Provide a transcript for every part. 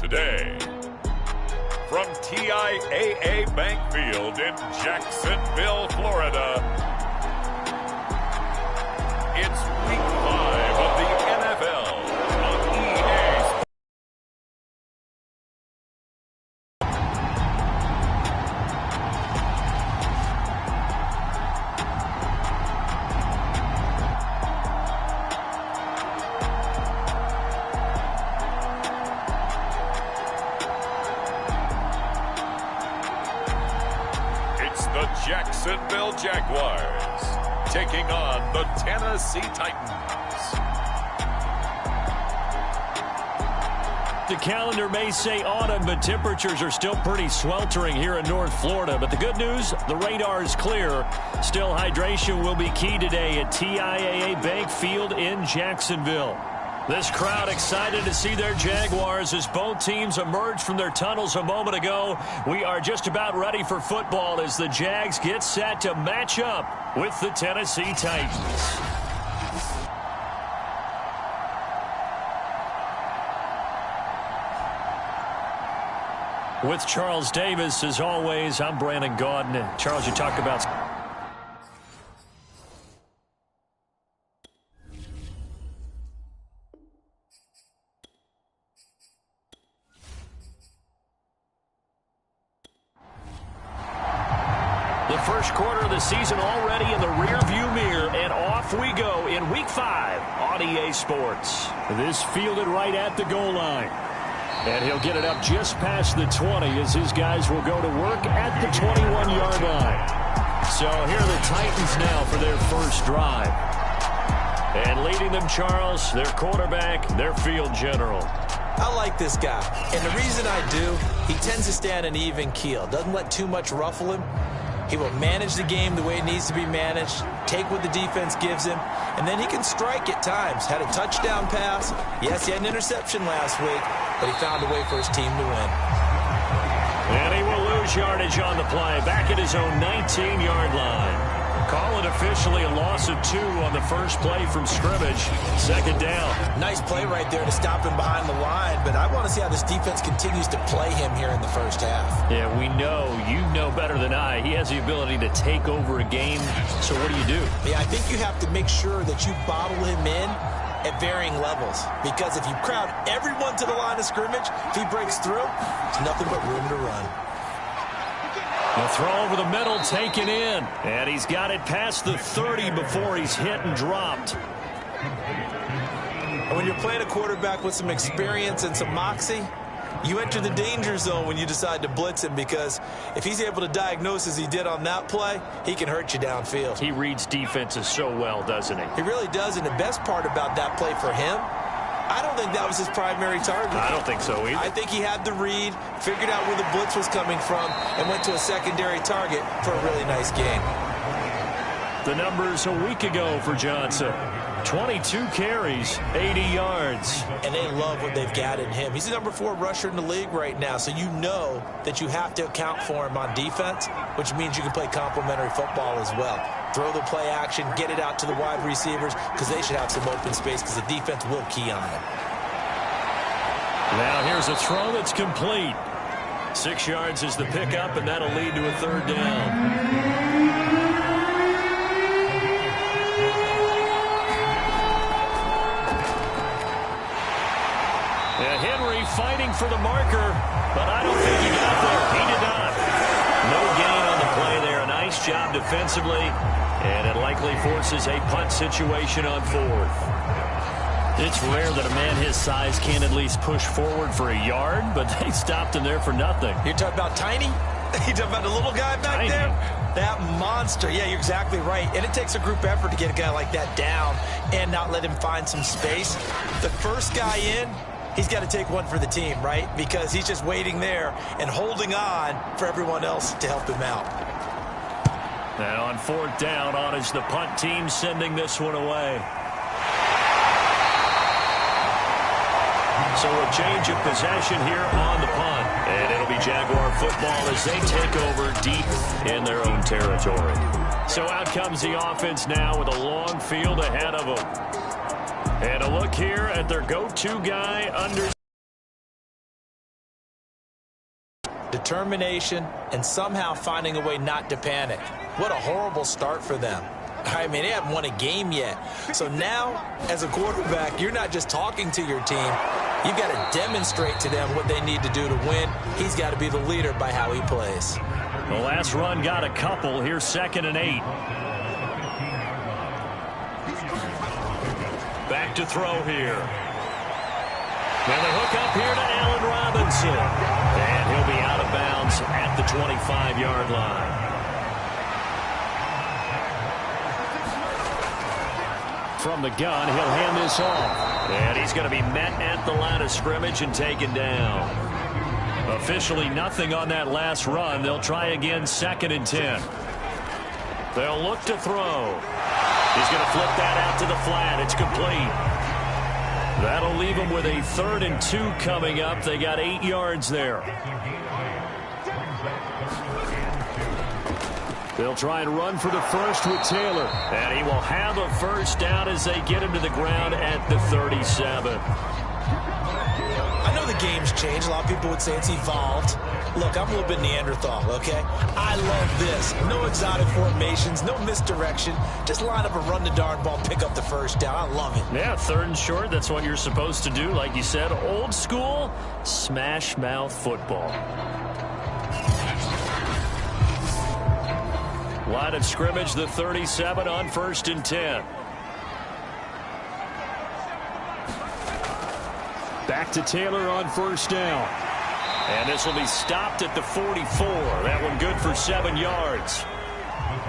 the day. From TIAA Bank Field in Jacksonville, Florida, it's Week 5 of the NFL on EA Sports. The Jacksonville Jaguars taking on the Tennessee Titans. The calendar may say autumn, but temperatures are still pretty sweltering here in North Florida. But the good news, the radar is clear. Still, hydration will be key today at TIAA Bank Field in Jacksonville. This crowd excited to see their Jaguars as both teams emerged from their tunnels a moment ago. We are just about ready for football as the Jags get set to match up with the Tennessee Titans. With Charles Davis, as always, I'm Brandon Gaudin. Charles, you talk about... The first quarter of the season already in the rearview mirror, and off we go in Week 5 on EA Sports. This fielded right at the goal line. And he'll get it up just past the 20 as his guys will go to work at the 21-yard line. So here are the Titans now for their first drive. And leading them, Charles, their quarterback, their field general. I like this guy, and the reason I do, he tends to stand an even keel. Doesn't let too much ruffle him. He will manage the game the way it needs to be managed, take what the defense gives him, and then he can strike at times. Had a touchdown pass. Yes, he had an interception last week, but he found a way for his team to win. And he will lose yardage on the play, back at his own 19-yard line. Call it officially a loss of 2 on the first play from scrimmage. Second down. Nice play right there to stop him behind the line, but I want to see how this defense continues to play him here in the first half. Yeah, we know, you know better than I, he has the ability to take over a game. So what do? Yeah, I think you have to make sure that you bottle him in at varying levels, because if you crowd everyone to the line of scrimmage, if he breaks through, there's nothing but room to run. The throw over the middle taken in, and he's got it past the 30 before he's hit and dropped. And when you're playing a quarterback with some experience and some moxie, you enter the danger zone when you decide to blitz him, because if he's able to diagnose as he did on that play, he can hurt you downfield. He reads defenses so well, doesn't he? He really does, and the best part about that play for him, I don't think that was his primary target. I don't think so either. I think he had the read, figured out where the blitz was coming from, and went to a secondary target for a really nice game. The numbers a week ago for Johnson. 22 carries, 80 yards. And they love what they've got in him. He's the number 4 rusher in the league right now, so you know that you have to account for him on defense, which means you can play complementary football as well. Throw the play action, get it out to the wide receivers, because they should have some open space, because the defense will key on it. Now here's a throw that's complete. 6 yards is the pickup, and that'll lead to a third down. Henry fighting for the marker, but I don't think he got there. He did not. No gain on the play there. A nice job defensively, and it likely forces a punt situation on 4th. It's rare that a man his size can at least push forward for a yard, but they stopped him there for nothing. You're talking about tiny? You're talking about the little guy back tiny. there? That monster. Yeah, you're exactly right. And it takes a group effort to get a guy like that down and not let him find some space. The first guy in, he's got to take one for the team, right? Because he's just waiting there and holding on for everyone else to help him out. And on 4th down, on is the punt team sending this one away. So a change of possession here on the punt. And it'll be Jaguar football as they take over deep in their own territory. So out comes the offense now with a long field ahead of them. And a look here at their go-to guy under determination, and somehow finding a way not to panic. What a horrible start for them. I mean, they haven't won a game yet. So now, as a quarterback, you're not just talking to your team. You've got to demonstrate to them what they need to do to win. He's got to be the leader by how he plays. The last run got a couple. Here's 2nd and 8. Back to throw here. And the hook up here to Allen Robinson. And he'll be out of bounds at the 25-yard line. From the gun, he'll hand this off. And he's going to be met at the line of scrimmage and taken down. Officially nothing on that last run. They'll try again 2nd and 10. They'll look to throw. He's going to flip that out to the flat. It's complete. That'll leave them with a 3rd and 2 coming up. They got 8 yards there. They'll try and run for the first with Taylor. And he will have a first down as they get him to the ground at the 37. I know the game's changed. A lot of people would say it's evolved. Look, I'm a little bit Neanderthal, okay? I love this. No exotic formations, no misdirection. Just line up and run the darn ball, pick up the first down. I love it. Yeah, 3rd and short. That's what you're supposed to do. Like you said, old school, smash mouth football. Line of scrimmage, the 37 on 1st and 10. Back to Taylor on 1st down. And this will be stopped at the 44. That one good for 7 yards.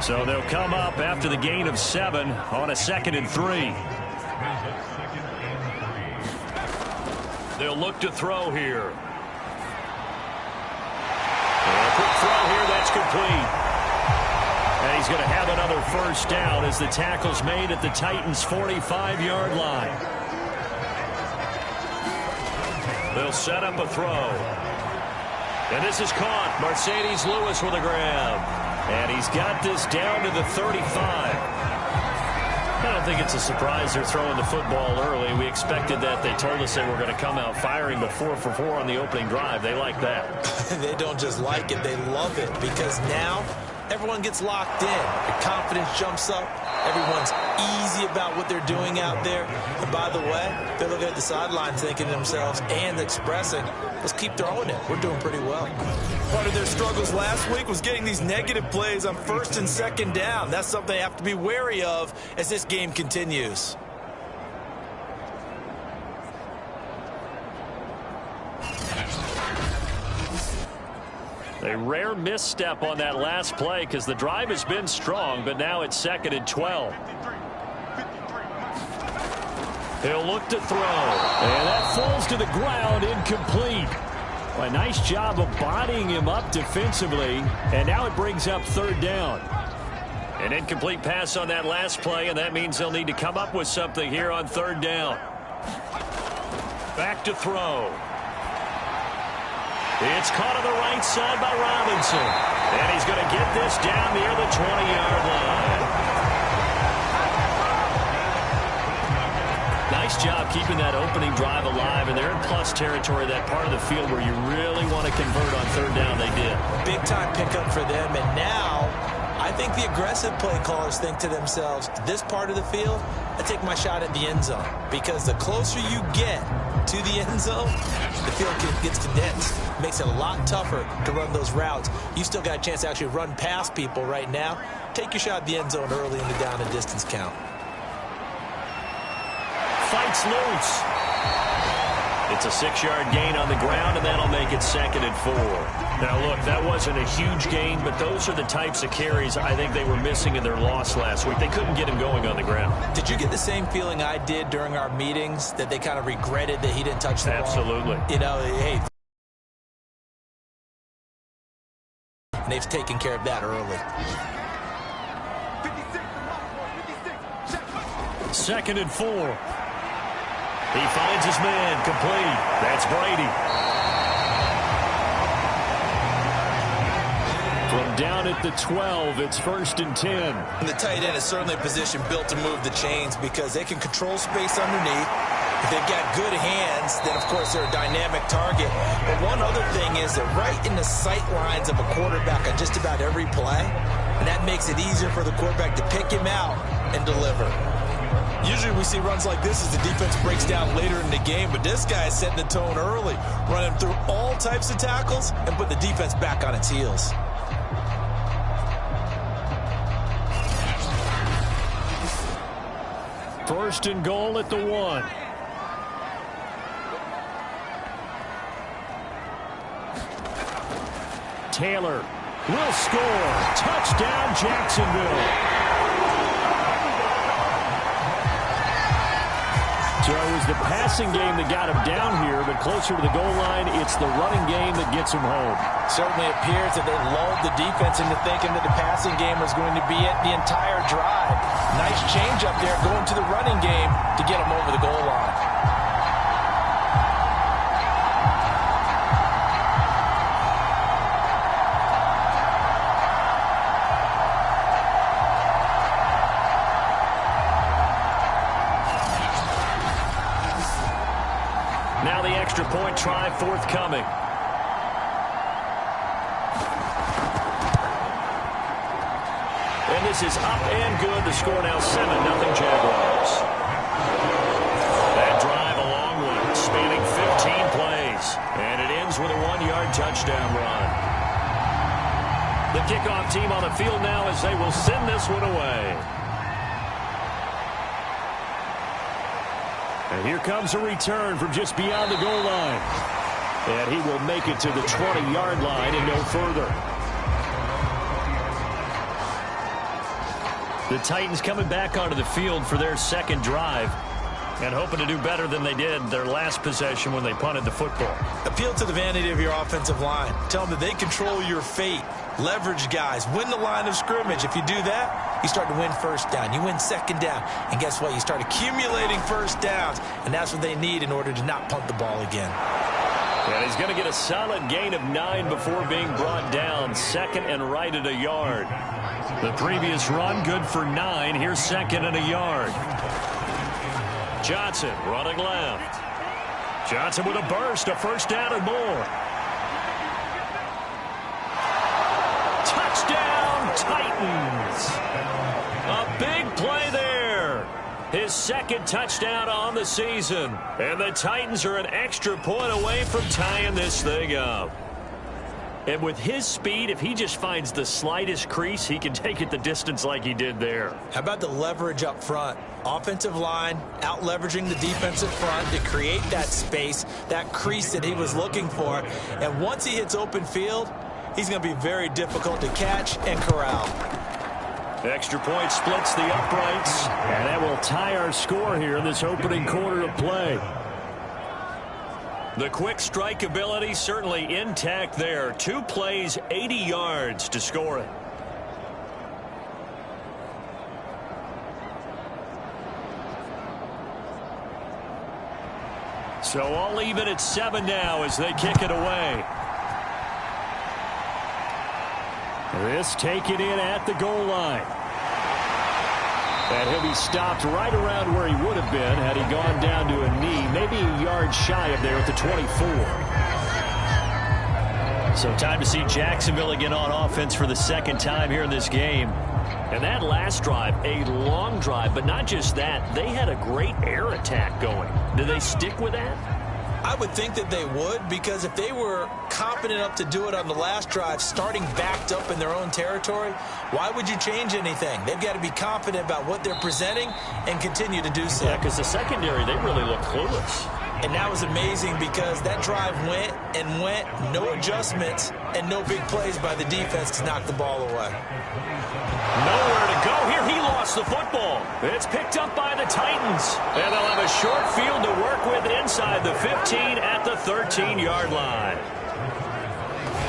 So they'll come up after the gain of 7 on a 2nd and 3. They'll look to throw here. And a quick throw here, that's complete. And he's going to have another first down as the tackle's made at the Titans' 45-yard line. They'll set up a throw. And this is caught. Mercedes Lewis with a grab. And he's got this down to the 35. I don't think it's a surprise they're throwing the football early. We expected that. They told us they were going to come out firing, but 4 for 4 on the opening drive. They like that. They don't just like it, they love it, because now everyone gets locked in. Your confidence jumps up. Everyone's easy about what they're doing out there. And by the way, they're looking at the sideline thinking to themselves and expressing, let's keep throwing it. We're doing pretty well. Part of their struggles last week was getting these negative plays on 1st and 2nd down. That's something they have to be wary of as this game continues. A rare misstep on that last play because the drive has been strong, but now it's 2nd and 12. He'll look to throw. And that falls to the ground, incomplete. A nice job of bodying him up defensively, and now it brings up 3rd down. An incomplete pass on that last play, and that means they'll need to come up with something here on 3rd down. Back to throw. It's caught on the right side by Robinson. And he's going to get this down near the 20-yard line. Nice job keeping that opening drive alive. And they're in plus territory, that part of the field where you really want to convert on 3rd down. They did. Big-time pickup for them. And now I think the aggressive play callers think to themselves, this part of the field, I take my shot at the end zone. Because the closer you get to the end zone, the field gets condensed. Makes it a lot tougher to run those routes. You still got a chance to actually run past people right now. Take your shot at the end zone early in the down and distance count. Fights loose. It's a 6-yard gain on the ground, and that'll make it 2nd and 4. Now, look, that wasn't a huge gain, but those are the types of carries I think they were missing in their loss last week. They couldn't get him going on the ground. Did you get the same feeling I did during our meetings, that they kind of regretted that he didn't touch the ball? Absolutely. You know, hey, they've taken care of that early. 2nd and 4. He finds his man, complete. That's Brady. From down at the 12, it's 1st and 10. And the tight end is certainly a position built to move the chains because they can control space underneath. If they've got good hands, then, of course, they're a dynamic target. But one other thing is they're right in the sight lines of a quarterback on just about every play, and that makes it easier for the quarterback to pick him out and deliver. Usually we see runs like this as the defense breaks down later in the game, but this guy is setting the tone early, running through all types of tackles and put the defense back on its heels. First and goal at the 1. Taylor will score. Touchdown, Jacksonville. So it was the passing game that got him down here, but closer to the goal line, it's the running game that gets him home. Certainly appears that they lulled the defense into thinking that the passing game was going to be it the entire drive. Nice change up there going to the running game to get him over the goal line. Now the extra point try forthcoming. And this is up and good. The score now 7-0 Jaguars. That drive, a long one, spanning 15 plays. And it ends with a 1-yard touchdown run. The kickoff team on the field now as they will send this one away. And here comes a return from just beyond the goal line. And he will make it to the 20-yard line and no further. The Titans coming back onto the field for their second drive and hoping to do better than they did their last possession when they punted the football. Appeal to the vanity of your offensive line. Tell them that they control your fate. Leverage guys. Win the line of scrimmage. If you do that, you start to win first down. You win second down. And guess what? You start accumulating first downs. And that's what they need in order to not punt the ball again. And he's going to get a solid gain of 9 before being brought down. Second and right at a yard. The previous run good for 9. Here's second and a yard. Johnson running left. Johnson with a burst, a first down and more. Touchdown, Titans. A big play there. His second touchdown on the season. And the Titans are an extra point away from tying this thing up. And with his speed, if he just finds the slightest crease, he can take it the distance like he did there. How about the leverage up front? Offensive line out leveraging the defensive front to create that space, that crease that he was looking for. And once he hits open field, he's going to be very difficult to catch and corral. Extra point splits the uprights, and that will tie our score here in this opening quarter of play. The quick strike ability certainly intact there. 2 plays, 80 yards to score it. So all even at 7 now as they kick it away. This taken in at the goal line. And he'll be stopped right around where he would have been had he gone down to a knee, maybe a yard shy of there at the 24. So time to see Jacksonville again on offense for the second time here in this game. And that last drive, a long drive, but not just that, they had a great air attack going. Did they stick with that? I would think that they would, because if they were confident enough to do it on the last drive, starting backed up in their own territory, why would you change anything? They've got to be confident about what they're presenting and continue to do so. Yeah, because the secondary, they really look clueless. And that was amazing because that drive went and went, no adjustments, and no big plays by the defense to knock the ball away. Nowhere to go here. He lost the football. It's picked up by the Titans. And they'll have a short field to work with inside the 15 at the 13-yard line.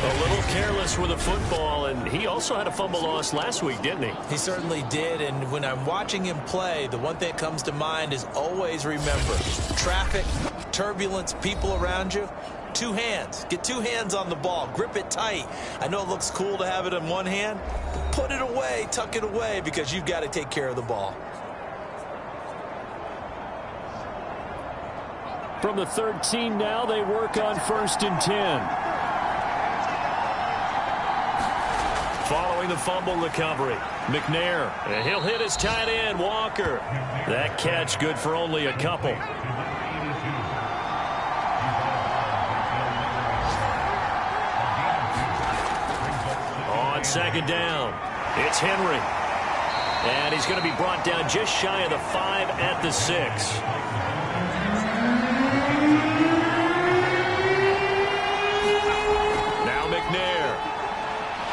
A little careless with the football, and he also had a fumble loss last week, didn't he? He certainly did, and when I'm watching him play, the one thing that comes to mind is always remember, traffic, turbulence, people around you, 2 hands. Get 2 hands on the ball. Grip it tight. I know it looks cool to have it in one hand, but put it away, tuck it away, because you've got to take care of the ball. From the 13 now, they work on 1st and 10. Following the fumble recovery, McNair. And he'll hit his tight end, Walker. That catch good for only a couple. On 2nd down, it's Henry. And he's going to be brought down just shy of the 5 at the 6. Now McNair.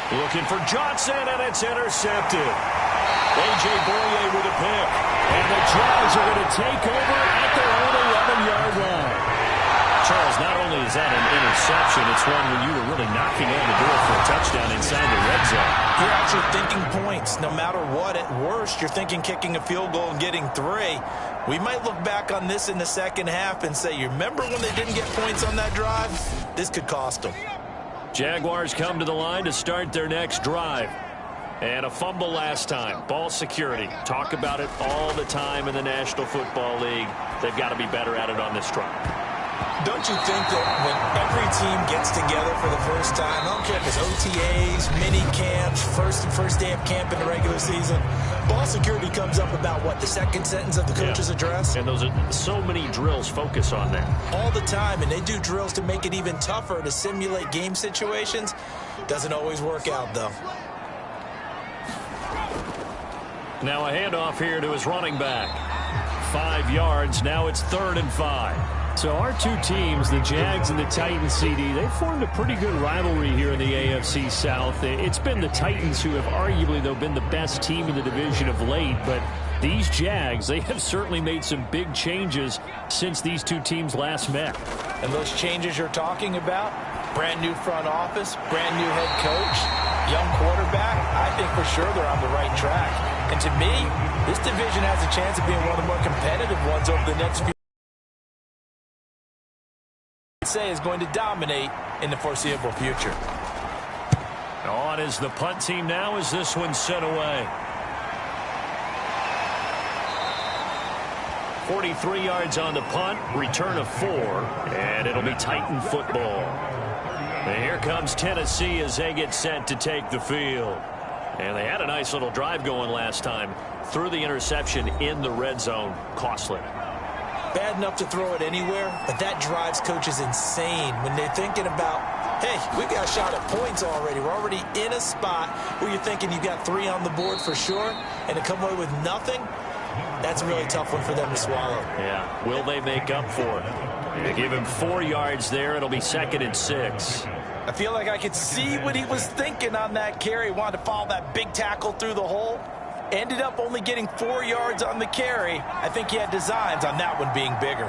Looking for Johnson, and it's intercepted. A.J. Boye with a pick. And the Jags are going to take over at their own 11-yard line. Charles, not only is that an interception, it's one when you were really knocking on the door for a touchdown inside the red zone. You're actually thinking points. No matter what, at worst, you're thinking kicking a field goal and getting 3. We might look back on this in the second half and say, you remember when they didn't get points on that drive? This could cost them. Jaguars come to the line to start their next drive. And a fumble last time. Ball security. Talk about it all the time in the National Football League. They've got to be better at it on this drive. Don't you think that when every team gets together for the first time, I don't care if it's OTAs, mini camps, first day of camp in the regular season, ball security comes up about, what, the second sentence of the coach's address? And those are so many drills focus on that. All the time, and they do drills to make it even tougher to simulate game situations. Doesn't always work out, though. Now a handoff here to his running back. 5 yards. Now it's 3rd and 5. So our two teams, the Jags and the Titans, CD, they formed a pretty good rivalry here in the AFC South. It's been the Titans who have arguably, though, been the best team in the division of late. But these Jags, they have certainly made some big changes since these two teams last met. And those changes you're talking about, brand new front office, brand new head coach, young quarterback, I think for sure they're on the right track. And to me, this division has a chance of being one of the more competitive ones over the next few say is going to dominate in the foreseeable future. On is the punt team now as this one's sent away. 43 yards on the punt, return of 4, and it'll be Titan football. And here comes Tennessee as they get set to take the field. And they had a nice little drive going last time. Threw the interception in the red zone. Costly. Bad enough to throw it anywhere, but that drives coaches insane when they're thinking about, hey, we got a shot at points already. We're already in a spot where you're thinking you got 3 on the board for sure, and to come away with nothing, that's a really tough one for them to swallow. Yeah, will they make up for it? They give him 4 yards there. It'll be 2nd and 6. I feel like I could see what he was thinking on that carry. Wanted to follow that big tackle through the hole. Ended up only getting 4 yards on the carry. I think he had designs on that one being bigger.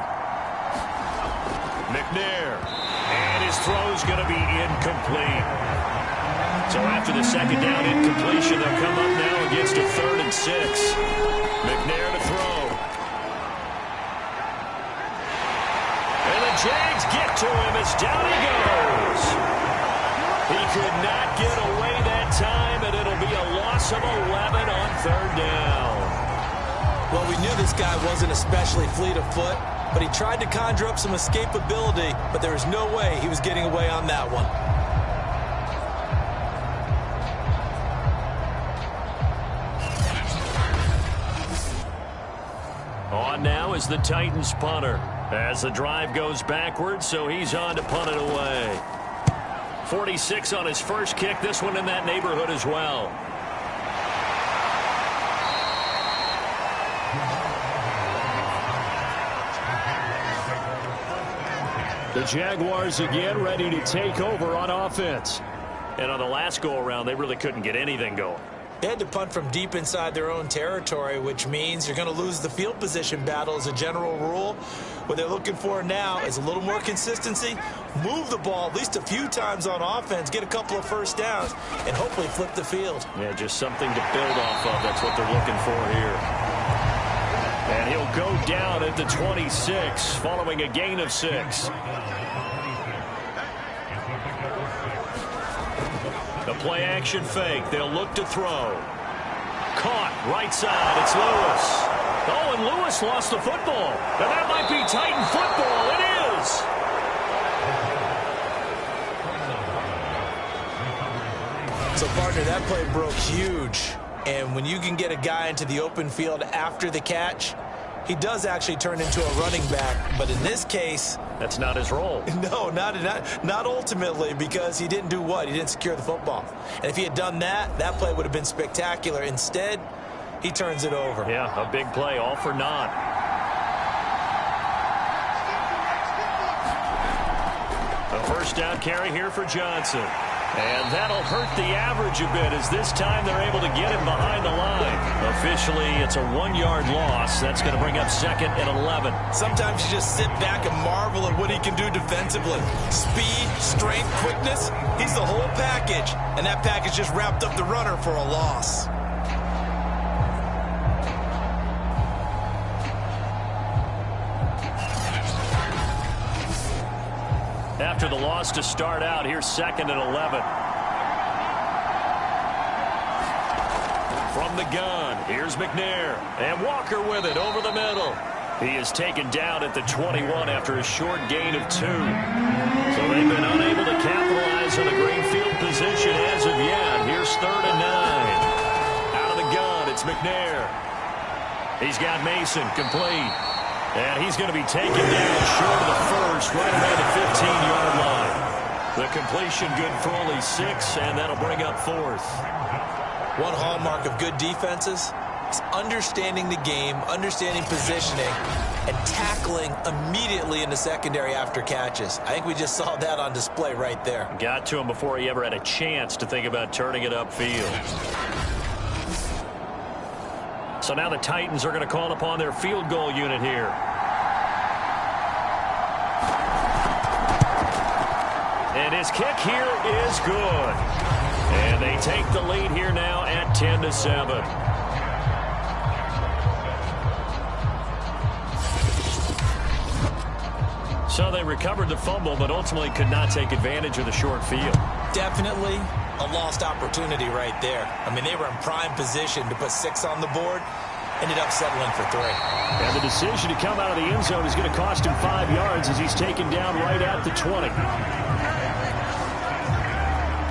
McNair. And his throw's going to be incomplete. So after the 2nd down incompletion, they'll come up now against a 3rd and 6. McNair to throw. And the Jags get to him as down he goes. He could not get away that time, and it'll be a loss of 11 on 3rd down. Well, we knew this guy wasn't especially fleet of foot, but he tried to conjure up some escapability, but there was no way he was getting away on that one. On now is the Titans punter as the drive goes backwards, so he's on to punt it away. 46 on his first kick, this one in that neighborhood as well. The Jaguars again ready to take over on offense. And on the last go-around, they really couldn't get anything going. They had to punt from deep inside their own territory, which means you're going to lose the field position battle as a general rule. What they're looking for now is a little more consistency, move the ball at least a few times on offense, get a couple of first downs, and hopefully flip the field. Yeah, just something to build off of. That's what they're looking for here. And he'll go down at the 26 following a gain of 6. The play action fake. They'll look to throw. Caught right side. It's Lewis. Oh, and Lewis lost the football. And that might be Titan football. It is. So, partner, that play broke huge. And when you can get a guy into the open field after the catch, he does actually turn into a running back. But in this case, that's not his role. No, not ultimately, because he didn't do what? He didn't secure the football. And if he had done that, that play would have been spectacular. Instead, he turns it over. Yeah, a big play, all for naught. A first down carry here for Johnson. And that'll hurt the average a bit as this time they're able to get him behind the line. Officially, it's a 1-yard loss. That's going to bring up 2nd and 11. Sometimes you just sit back and marvel at what he can do defensively. Speed, strength, quickness, he's the whole package. And that package just wrapped up the runner for a loss. After the loss to start out, here's 2nd and 11. From the gun, here's McNair. And Walker with it over the middle. He is taken down at the 21 after a short gain of 2. So they've been unable to capitalize on a great field position as of yet. Here's 3rd and 9. Out of the gun, it's McNair. He's got Mason complete. And he's going to be taken down short of the first, right around the 15-yard line. The completion good for only 6, and that'll bring up 4th. One hallmark of good defenses is understanding the game, understanding positioning, and tackling immediately in the secondary after catches. I think we just saw that on display right there. Got to him before he ever had a chance to think about turning it upfield. So now the Titans are going to call upon their field goal unit here. And his kick here is good. And they take the lead here now at 10-7. So they recovered the fumble, but ultimately could not take advantage of the short field. Definitely a lost opportunity right there. I mean, they were in prime position to put 6 on the board. Ended up settling for 3. And the decision to come out of the end zone is going to cost him 5 yards as he's taken down right at the 20.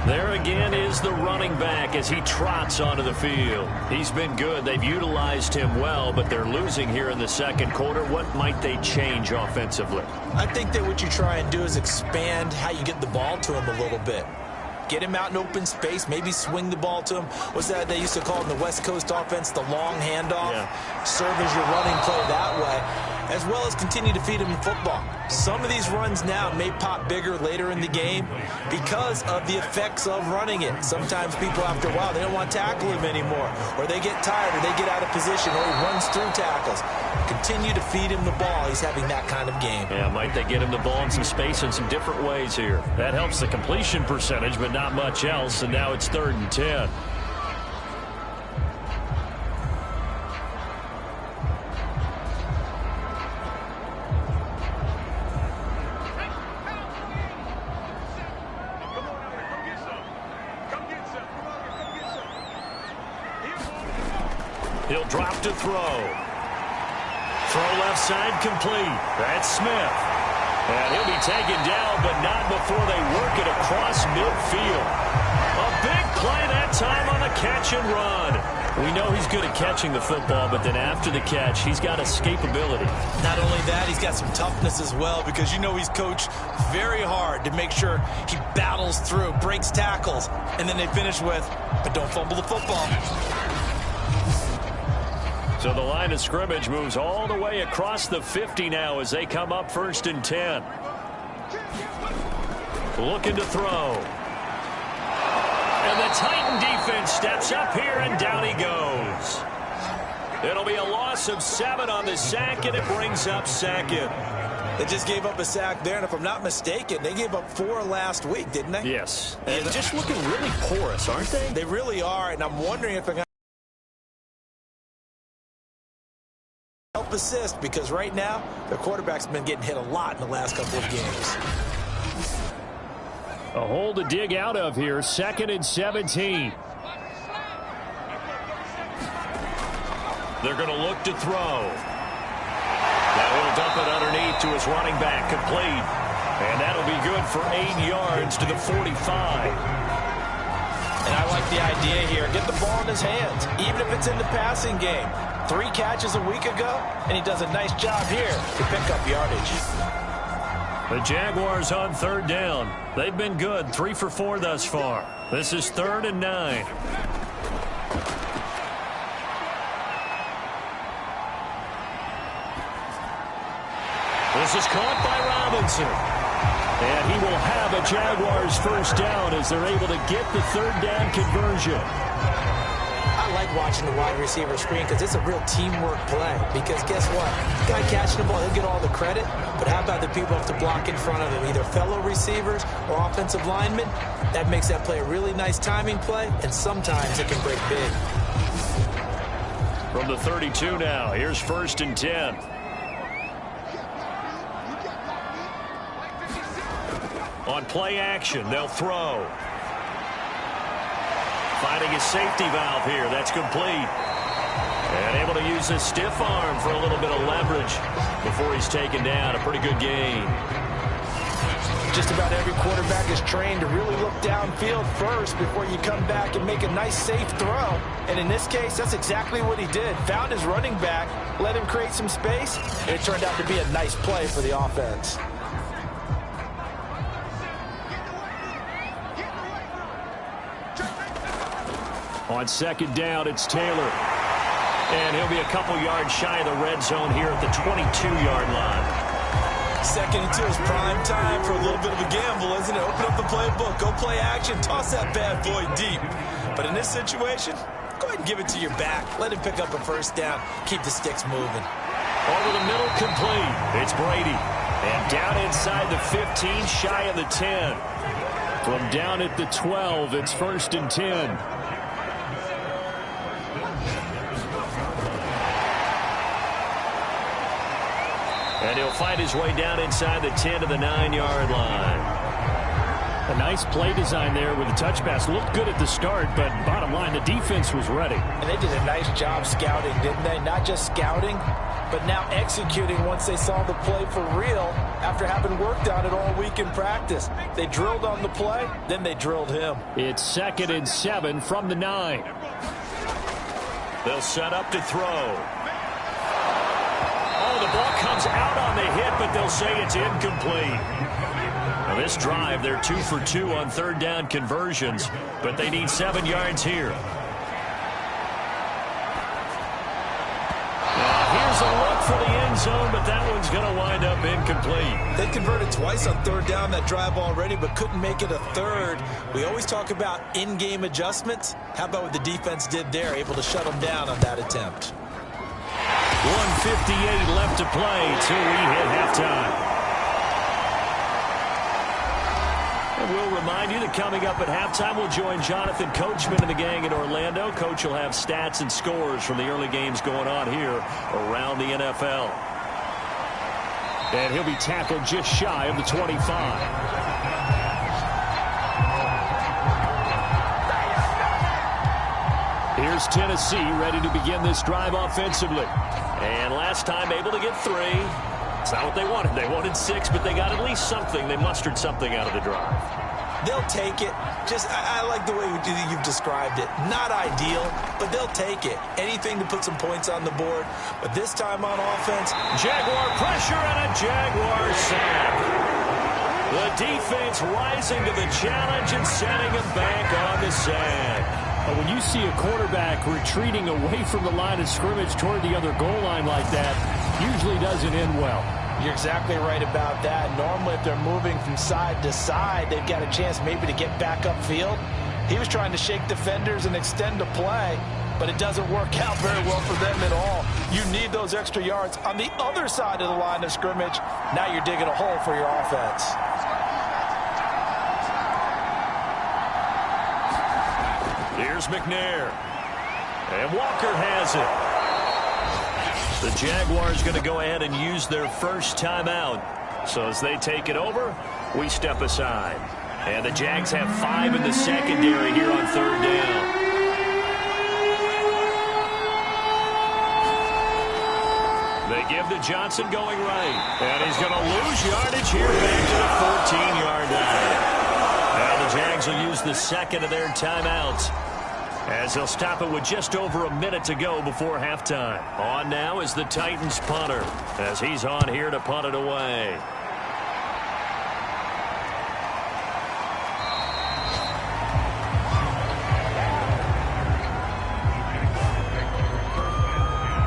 There again is the running back as he trots onto the field. He's been good. They've utilized him well, but they're losing here in the second quarter. What might they change offensively? I think that what you try and do is expand how you get the ball to him a little bit. Get him out in open space, maybe swing the ball to him. What's that they used to call in the West Coast offense, the long handoff? Yeah. Serve as your running play that way, as well as continue to feed him football. Some of these runs now may pop bigger later in the game because of the effects of running it. Sometimes people, after a while, they don't want to tackle him anymore, or they get tired, or they get out of position, or he runs through tackles. Continue to feed him the ball. He's having that kind of game. Yeah, might they get him the ball in some space in some different ways here. That helps the completion percentage, but not much else, and now it's 3rd and 10. He'll drop to throw. Throw left side complete. That's Smith. And he'll be taken down, but not before they work it across midfield. A big play that time on a catch and run. We know he's good at catching the football, but then after the catch, he's got escapability. Not only that, he's got some toughness as well, because you know he's coached very hard to make sure he battles through, breaks tackles, and then they finish with, but don't fumble the football. So the line of scrimmage moves all the way across the 50 now as they come up 1st and 10. Looking to throw. And the Titan defense steps up here, and down he goes. It'll be a loss of 7 on the sack, and it brings up 2nd. They just gave up a sack there, and if I'm not mistaken, they gave up 4 last week, didn't they? Yes. And just looking really porous, aren't they? They really are, and I'm wondering if they're going to help assist, because right now, their quarterback's been getting hit a lot in the last couple of games. A hole to dig out of here, 2nd and 17. They're going to look to throw. Now he'll dump it underneath to his running back, complete. And that'll be good for 8 yards to the 45. And I like the idea here. Get the ball in his hands, even if it's in the passing game. 3 catches a week ago, and he does a nice job here to pick up yardage. The Jaguars on 3rd down. They've been good, 3 for 4 thus far. This is 3rd and 9. This is caught by Robinson. And he will have a Jaguars first down as they're able to get the 3rd down conversion. I like watching the wide receiver screen because it's a real teamwork play. Because guess what? The guy catching the ball, he'll get all the credit. But how about the people who have to block in front of him, either fellow receivers or offensive linemen? That makes that play a really nice timing play, and sometimes it can break big. From the 32 now, here's 1st and 10. On play action, they'll throw. Finding his safety valve here. That's complete. And able to use his stiff arm for a little bit of leverage before he's taken down. A pretty good gain. Just about every quarterback is trained to really look downfield first before you come back and make a nice, safe throw. And in this case, that's exactly what he did. Found his running back, let him create some space, and it turned out to be a nice play for the offense. On 2nd down, it's Taylor. And he'll be a couple yards shy of the red zone here at the 22-yard line. 2nd and 2 is prime time for a little bit of a gamble, isn't it? Open up the playbook, go play action, toss that bad boy deep. But in this situation, go ahead and give it to your back. Let him pick up a first down. Keep the sticks moving. Over the middle, complete. It's Brady. And down inside the 15, shy of the 10. From down at the 12, it's 1st and 10. And he'll find his way down inside the 10 to the 9-yard line. A nice play design there with a touch pass. Looked good at the start, but bottom line, the defense was ready. And they did a nice job scouting, didn't they? Not just scouting, but now executing once they saw the play for real after having worked on it all week in practice. They drilled on the play, then they drilled him. It's 2nd and 7 from the 9. They'll set up to throw. Oh, the ball comes out on the hit, but they'll say it's incomplete. Now this drive, they're 2 for 2 on 3rd down conversions, but they need 7 yards here. Now here's a look for the end zone, but that one's going to wind up incomplete. They converted twice on 3rd down that drive already, but couldn't make it a 3rd. We always talk about in-game adjustments. How about what the defense did there, able to shut them down on that attempt? 1:58 left to play till we hit halftime. And we'll remind you that coming up at halftime, we'll join Jonathan Coachman and the gang in Orlando. Coach will have stats and scores from the early games going on here around the NFL. And he'll be tackled just shy of the 25. Here's Tennessee ready to begin this drive offensively. And last time able to get 3. It's not what they wanted. They wanted 6, but they got at least something. They mustered something out of the drive. They'll take it. I like the way you've described it. Not ideal, but they'll take it. Anything to put some points on the board. But this time on offense, Jaguar pressure and a Jaguar sack. The defense rising to the challenge and setting him back on the sack. But when you see a quarterback retreating away from the line of scrimmage toward the other goal line like that, usually doesn't end well. You're exactly right about that. Normally, if they're moving from side to side, they've got a chance maybe to get back upfield. He was trying to shake defenders and extend the play, but it doesn't work out very well for them at all. You need those extra yards on the other side of the line of scrimmage. Now you're digging a hole for your offense. Here's McNair. And Walker has it. The Jaguars going to go ahead and use their first timeout. So as they take it over, we step aside. And the Jags have 5 in the secondary here on 3rd down. They give to Johnson going right. And he's going to lose yardage here back to the 14-yard line. Now the Jags will use the second of their timeouts, as they'll stop it with just over a minute to go before halftime. On now is the Titans punter, as he's on here to punt it away.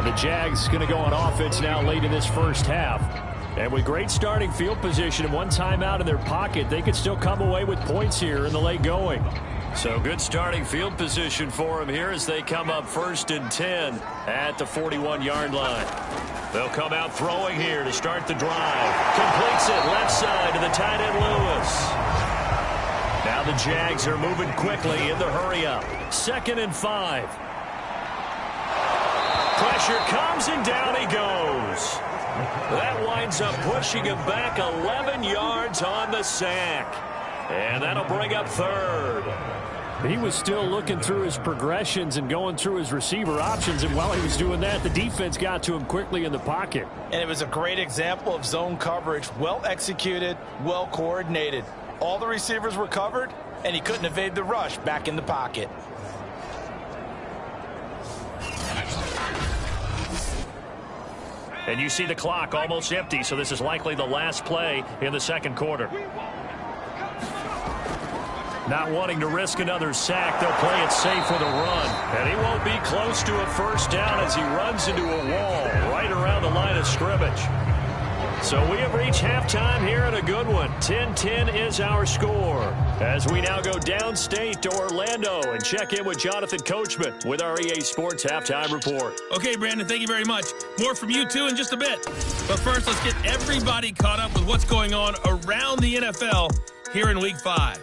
The Jags going to go on offense now late in this first half. And with great starting field position and one timeout in their pocket, they could still come away with points here in the late going. So good starting field position for them here as they come up 1st and 10 at the 41-yard line. They'll come out throwing here to start the drive. Completes it left side to the tight end Lewis. Now the Jags are moving quickly in the hurry-up. 2nd and 5. Pressure comes and down he goes. That winds up pushing him back 11 yards on the sack. And that'll bring up 3rd. He was still looking through his progressions and going through his receiver options, and while he was doing that, the defense got to him quickly in the pocket. And it was a great example of zone coverage. Well executed, well coordinated. All the receivers were covered, and he couldn't evade the rush back in the pocket. And you see the clock almost empty, so this is likely the last play in the second quarter. Not wanting to risk another sack, they'll play it safe with a run. And he won't be close to a first down as he runs into a wall right around the line of scrimmage. So we have reached halftime here in a good one. 10-10 is our score, as we now go downstate to Orlando and check in with Jonathan Coachman with our EA Sports Halftime Report. Okay, Brandon, thank you very much. More from you, too, in just a bit. But first, let's get everybody caught up with what's going on around the NFL here in Week 5.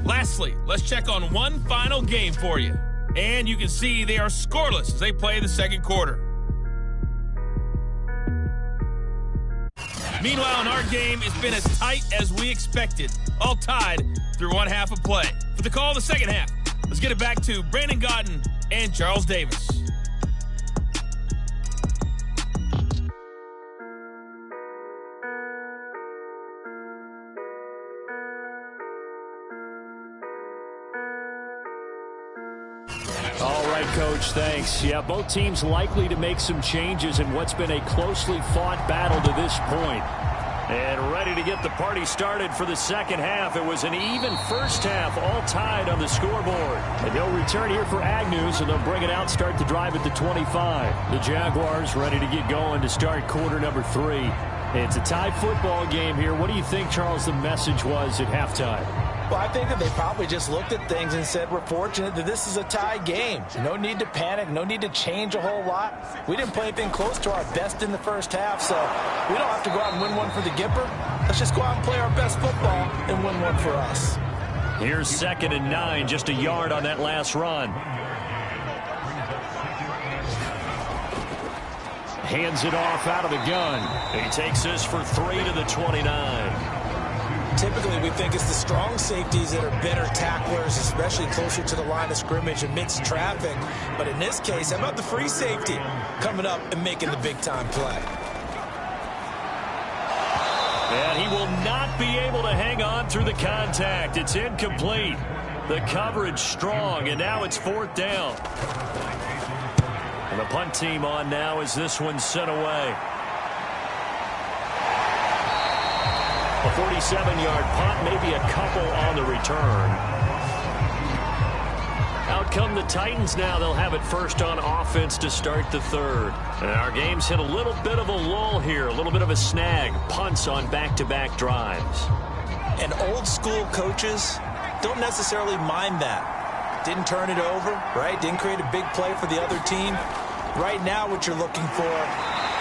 Lastly, let's check on one final game for you. And you can see they are scoreless as they play the second quarter. Meanwhile, in our game, it's been as tight as we expected, all tied through one half of play. For the call of the second half, let's get it back to Brandon Gaudin and Charles Davis. All right, Coach, thanks. Yeah, both teams likely to make some changes in what's been a closely fought battle to this point. And ready to get the party started for the second half. It was an even first half, all tied on the scoreboard. And they'll return here for Agnews, and they'll bring it out, start the drive at the 25. The Jaguars ready to get going to start quarter number 3. It's a tie football game here. What do you think, Charles, the message was at halftime? Well, I think that they probably just looked at things and said, we're fortunate that this is a tie game. No need to panic, no need to change a whole lot. We didn't play anything close to our best in the first half, so we don't have to go out and win one for the Gipper. Let's just go out and play our best football and win one for us. Here's 2nd and 9, just a yard on that last run. Hands it off out of the gun. He takes this for 3 to the 29. Typically, we think it's the strong safeties that are better tacklers, especially closer to the line of scrimmage amidst traffic. But in this case, how about the free safety coming up and making the big-time play? And he will not be able to hang on through the contact. It's incomplete. The coverage strong, and now it's 4th down. And the punt team on now as this one's sent away. A 47-yard punt, maybe a couple on the return. Out come the Titans now. They'll have it first on offense to start the third. And our game's hit a little bit of a lull here, a little bit of a snag. Punts on back-to-back drives. And old-school coaches don't necessarily mind that. Didn't turn it over, right? Didn't create a big play for the other team. Right now what you're looking for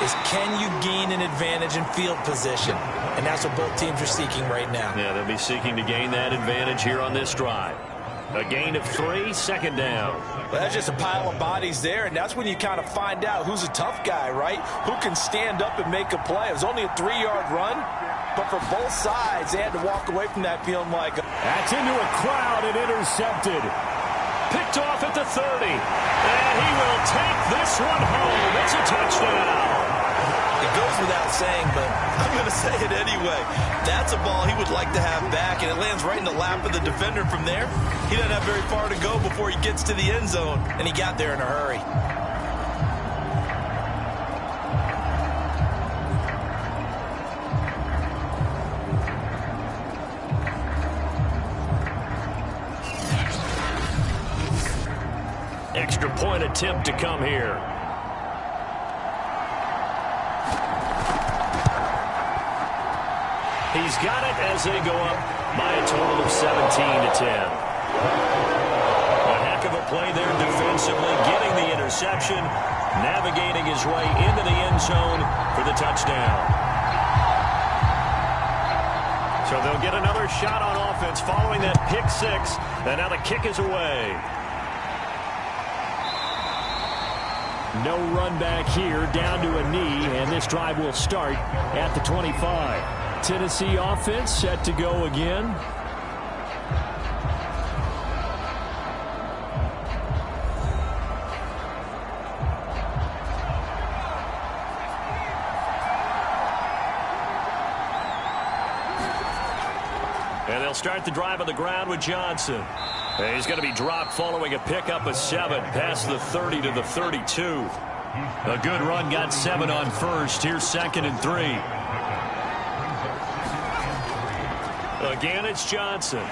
is, can you gain an advantage in field position? And that's what both teams are seeking right now. Yeah, they'll be seeking to gain that advantage here on this drive. A gain of 3, second down. Well, that's just a pile of bodies there, and that's when you kind of find out who's a tough guy, right? Who can stand up and make a play. It was only a 3-yard run, but for both sides, they had to walk away from that feeling like... That's into a crowd and intercepted. Picked off at the 30. And he will take this one home. It's a touchdown. It goes without saying, but I'm going to say it anyway. That's a ball he would like to have back, and it lands right in the lap of the defender from there. He doesn't have very far to go before he gets to the end zone, and he got there in a hurry. Extra point attempt to come here. He's got it as they go up by a total of 17-10. A heck of a play there defensively, getting the interception, navigating his way into the end zone for the touchdown. So they'll get another shot on offense following that pick 6, and now the kick is away. No run back here, down to a knee, and this drive will start at the 25. Tennessee offense set to go again. And they'll start the drive on the ground with Johnson. And he's going to be dropped following a pickup of 7 past the 30 to the 32. A good run, got 7 on first. Here's 2nd and 3. Again, it's Johnson.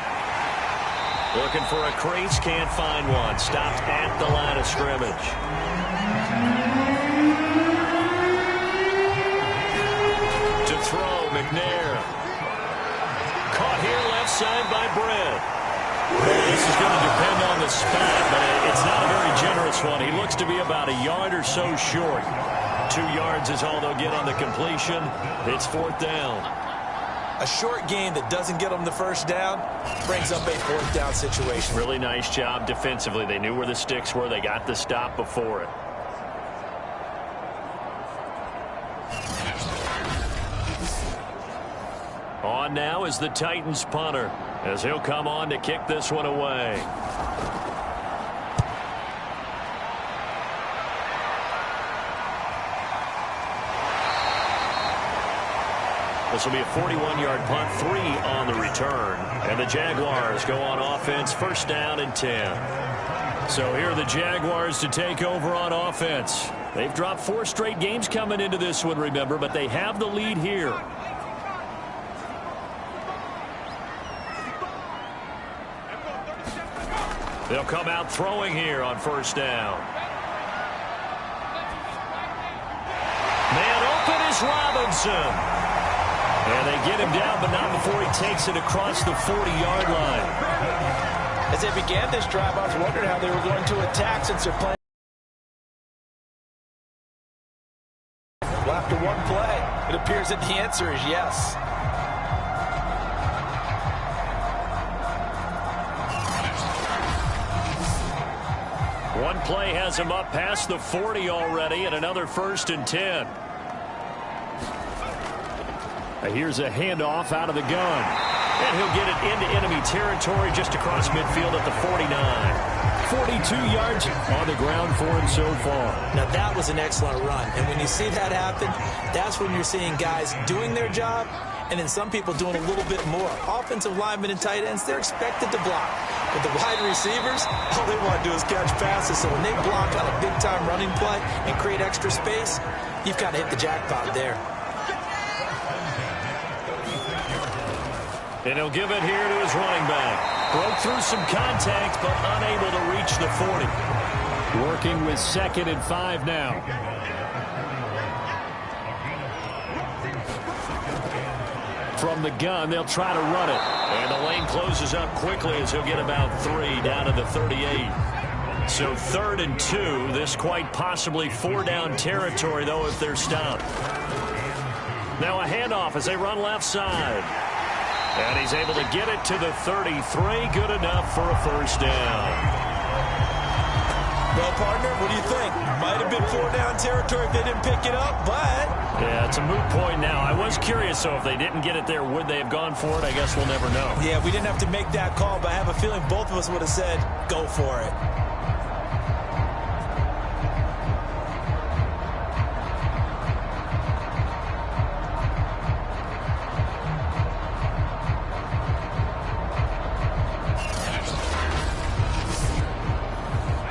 Looking for a crease, can't find one. Stopped at the line of scrimmage. To throw, McNair. Caught here left side by Brett. This is going to depend on the spot, but it's not a very generous one. He looks to be about a yard or so short. 2 yards is all they'll get on the completion. It's 4th down. A short gain that doesn't get them the first down brings up a 4th down situation. Really nice job defensively. They knew where the sticks were. They got the stop before it. On now is the Titans punter, as he'll come on to kick this one away. This will be a 41-yard punt, 3 on the return. And the Jaguars go on offense, 1st down and 10. So here are the Jaguars to take over on offense. They've dropped 4 straight games coming into this one, remember, but they have the lead here. They'll come out throwing here on 1st down. Man open is Robinson. And they get him down, but not before he takes it across the 40-yard line. As they began this drive, I was wondering how they were going to attack since they're playing. Well, after one play, it appears that the answer is yes. One play has him up past the 40 already, and another 1st and 10. Here's a handoff out of the gun. And he'll get it into enemy territory just across midfield at the 49. 42 yards on the ground for him so far. Now, that was an excellent run. And when you see that happen, that's when you're seeing guys doing their job and then some people doing a little bit more. Offensive linemen and tight ends, they're expected to block. But the wide receivers, all they want to do is catch passes. So when they block on a big-time running play and create extra space, you've kind of hit the jackpot there. And he'll give it here to his running back. Broke through some contact, but unable to reach the 40. Working with 2nd and 5 now. From the gun, they'll try to run it. And the lane closes up quickly as he'll get about 3 down to the 38. So 3rd and 2. This quite possibly 4-down territory, though, if they're stopped. Now a handoff as they run left side. And he's able to get it to the 33. Good enough for a first down. Well, partner, what do you think? Might have been 4-down territory if they didn't pick it up, but... Yeah, it's a moot point now. I was curious, so if they didn't get it there, would they have gone for it? I guess we'll never know. Yeah, we didn't have to make that call, but I have a feeling both of us would have said, go for it.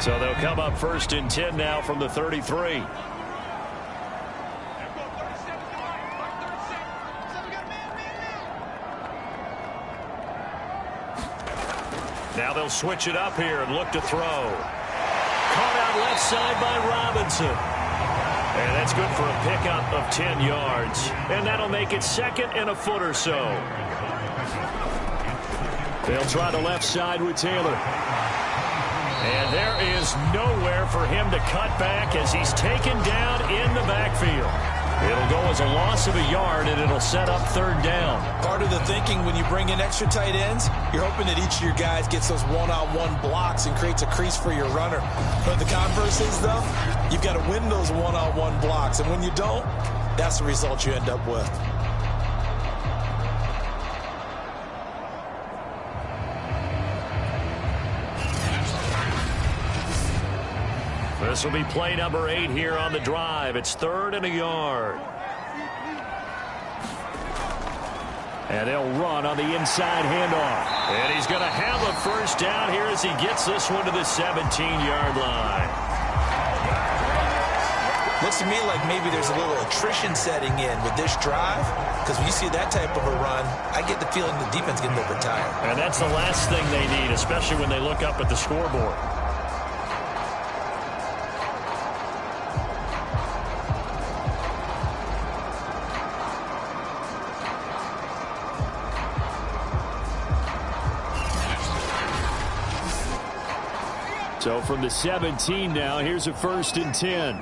So they'll come up 1st and 10 now from the 33. Now they'll switch it up here and look to throw. Caught out left side by Robinson. And that's good for a pickup of 10 yards. And that'll make it 2nd and a foot or so. They'll try the left side with Taylor. And there is nowhere for him to cut back as he's taken down in the backfield. It'll go as a loss of a yard, and it'll set up 3rd down. Part of the thinking when you bring in extra tight ends, you're hoping that each of your guys gets those one-on-one blocks and creates a crease for your runner. But the converse is, though, you've got to win those one-on-one blocks. And when you don't, that's the result you end up with. This will be play number 8 here on the drive. It's 3rd and a yard. And they'll run on the inside handoff. And he's going to have a first down here as he gets this one to the 17-yard line. Looks to me like maybe there's a little attrition setting in with this drive, because when you see that type of a run, I get the feeling the defense is getting a little bit tired. And that's the last thing they need, especially when they look up at the scoreboard. So from the 17 now, here's a 1st and 10.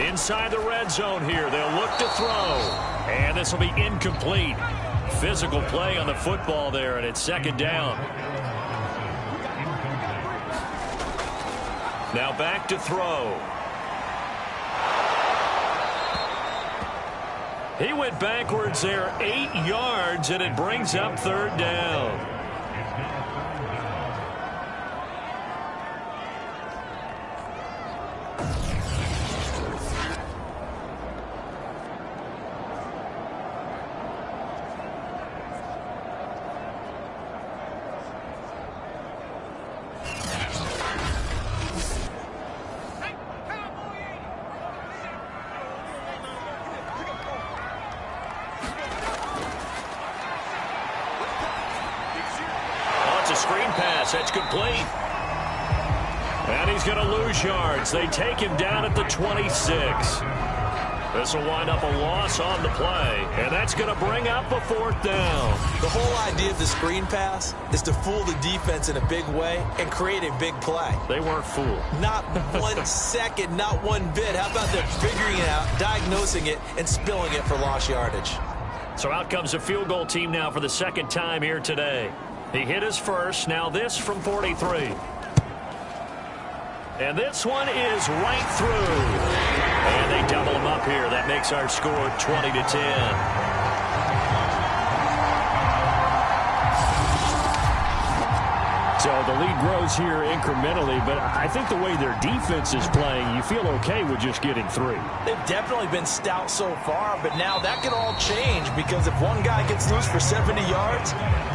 Inside the red zone here, they'll look to throw. And this will be incomplete. Physical play on the football there, and it's 2nd down. Now back to throw. He went backwards there 8 yards, and it brings up 3rd down. That's complete. And he's going to lose yards. They take him down at the 26. This will wind up a loss on the play. And that's going to bring up a 4th down. The whole idea of the screen pass is to fool the defense in a big way and create a big play. They weren't fooled. Not 1 second, not one bit. How about them figuring it out, diagnosing it, and spilling it for lost yardage? So out comes a field goal team now for the 2nd time here today. He hit his first. Now this from 43. And this one is right through. And they double him up here. That makes our score 20-10. So the lead grows here incrementally, but I think the way their defense is playing, you feel okay with just getting 3. They've definitely been stout so far, but now that could all change, because if one guy gets loose for 70 yards,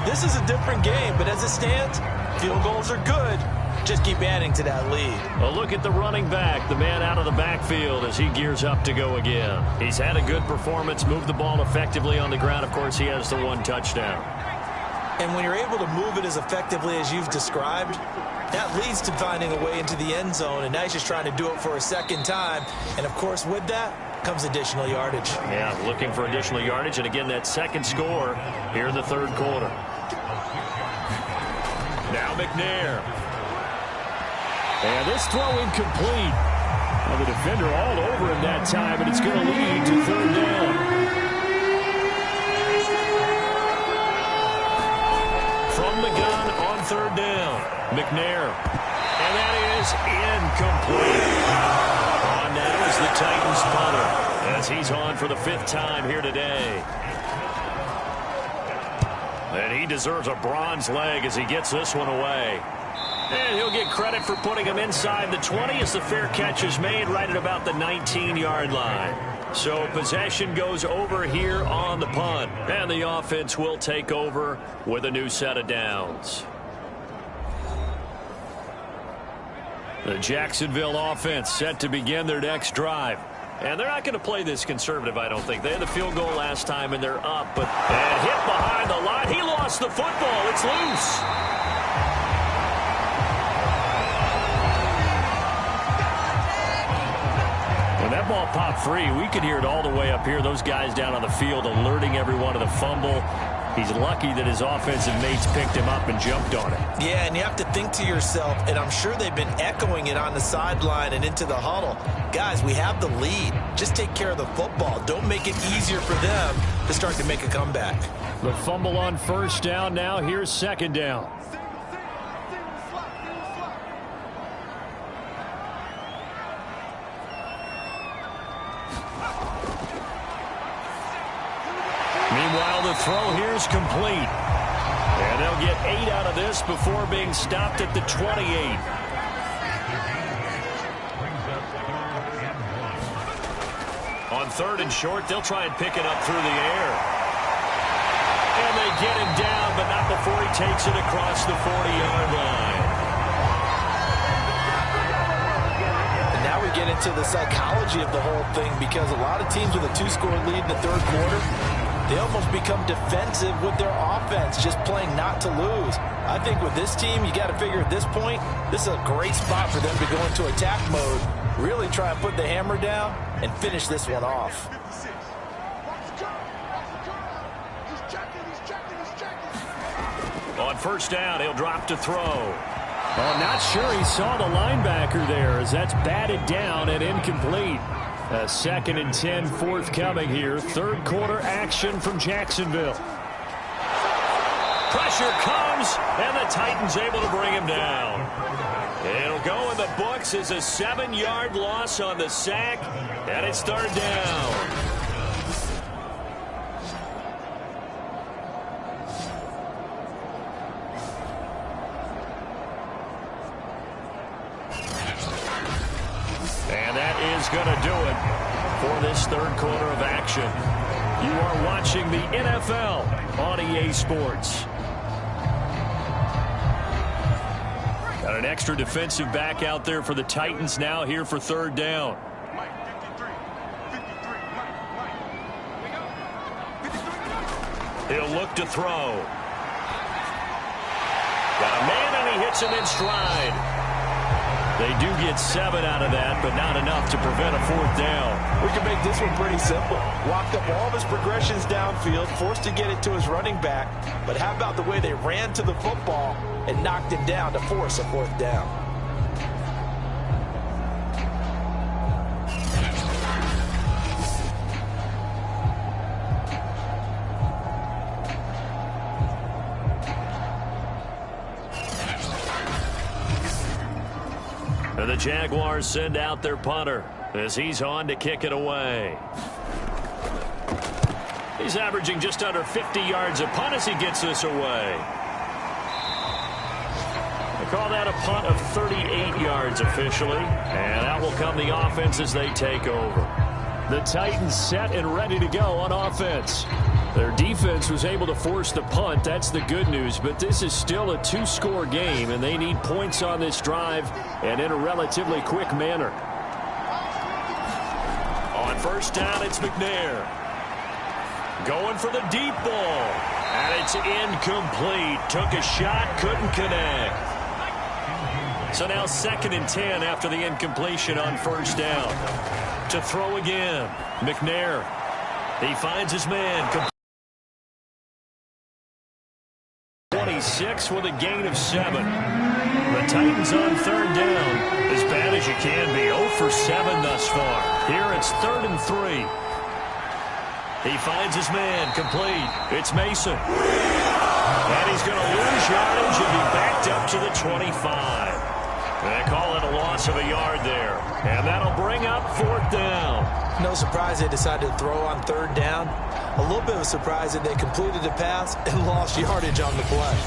this is a different game. But as it stands, field goals are good. Just keep adding to that lead. Well, look at the running back, the man out of the backfield as he gears up to go again. He's had a good performance, moved the ball effectively on the ground. Of course, he has the 1 touchdown. And when you're able to move it as effectively as you've described, that leads to finding a way into the end zone. And now he's just trying to do it for a 2nd time. And, of course, with that comes additional yardage. Yeah, looking for additional yardage. And, again, that 2nd score here in the 3rd quarter. Now McNair. And this throw incomplete. Well, the defender all over him that time, and it's going to lead to 3rd down. McNair. And that is incomplete. On now is the Titans punter, as he's on for the 5th time here today. And he deserves a bronze leg as he gets this one away. And he'll get credit for putting him inside the 20 as the fair catch is made right at about the 19-yard line. So possession goes over here on the punt. And the offense will take over with a new set of downs. The Jacksonville offense set to begin their next drive. And they're not going to play this conservative, I don't think. They had the field goal last time, and they're up. But hit behind the line. He lost the football. It's loose. When that ball popped free, we could hear it all the way up here. Those guys down on the field alerting everyone of the fumble. He's lucky that his offensive mates picked him up and jumped on it. Yeah, and you have to think to yourself, and I'm sure they've been echoing it on the sideline and into the huddle. Guys, we have the lead. Just take care of the football. Don't make it easier for them to start to make a comeback. The fumble on 1st down now. Here's 2nd down. Meanwhile, the throw here is complete. And they'll get 8 out of this before being stopped at the 28. On 3rd and short, they'll try and pick it up through the air. And they get him down, but not before he takes it across the 40-yard line. And now we get into the psychology of the whole thing, because a lot of teams with a 2-score lead in the 3rd quarter, they almost become defensive with their offense, just playing not to lose. I think with this team, you got to figure at this point, this is a great spot for them to go into attack mode, really try and put the hammer down and finish this one off. On 1st down, he'll drop to throw. Oh, not sure he saw the linebacker there, as that's batted down and incomplete. A 2nd and 10 forthcoming here. 3rd quarter action from Jacksonville. Pressure comes, and the Titans able to bring him down. It'll go in the books as a 7-yard loss on the sack, and it's 3rd down. And that is going to do it for this 3rd quarter of action. You are watching the NFL on EA Sports. Got an extra defensive back out there for the Titans now here for 3rd down. He'll look to throw. Got a man, and he hits him in stride. They do get 7 out of that, but not enough to prevent a 4th down. We can make this one pretty simple. Walked up all of his progressions downfield, forced to get it to his running back. But how about the way they ran to the football and knocked him down to force a 4th down? And the Jaguars send out their punter as he's on to kick it away. He's averaging just under 50 yards a punt as he gets this away. They call that a punt of 38 yards officially. And out will come the offense as they take over. The Titans set and ready to go on offense. Their defense was able to force the punt. That's the good news. But this is still a 2-score game, and they need points on this drive and in a relatively quick manner. On 1st down, it's McNair. Going for the deep ball. And it's incomplete. Took a shot, couldn't connect. So now 2nd and 10 after the incompletion on 1st down. To throw again, McNair. He finds his man. 26 with a gain of 7. The Titans on 3rd down. As bad as you can be. 0 for 7 thus far. Here it's 3rd and 3. He finds his man, complete. It's Mason. And he's going to lose yardage and be backed up to the 25. They call it a loss of a yard there. And that'll bring up 4th down. No surprise they decided to throw on 3rd down. A little bit of a surprise that they completed the pass and lost yardage on the play.